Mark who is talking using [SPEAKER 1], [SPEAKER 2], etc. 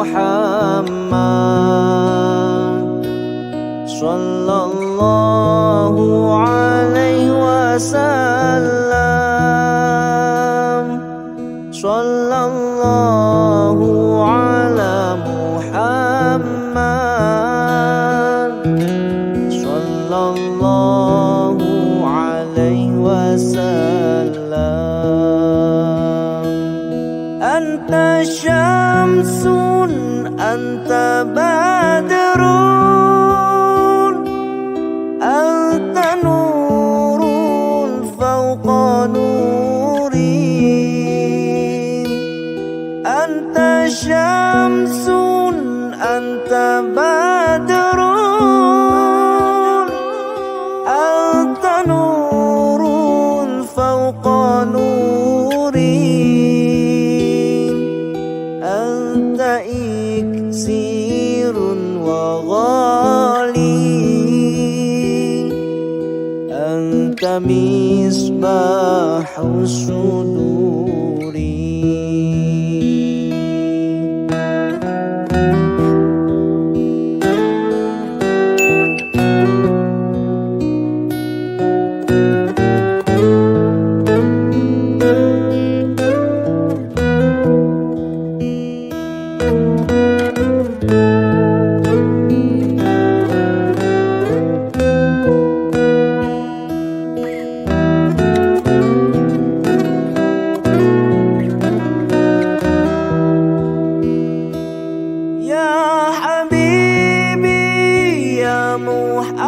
[SPEAKER 1] Muhammad sallallahu alaihi wasallam. Sallallahu ala Muhammad sallallahu alaihi wasallam. Anta syamsun anta badrun anta nurun fawqa nuri. Anta syamsun anta badrun anta nurun fawqa nuri. Anta iksirun wa ghali, anta misbahu suduri. Ya Habibi ya Muhammad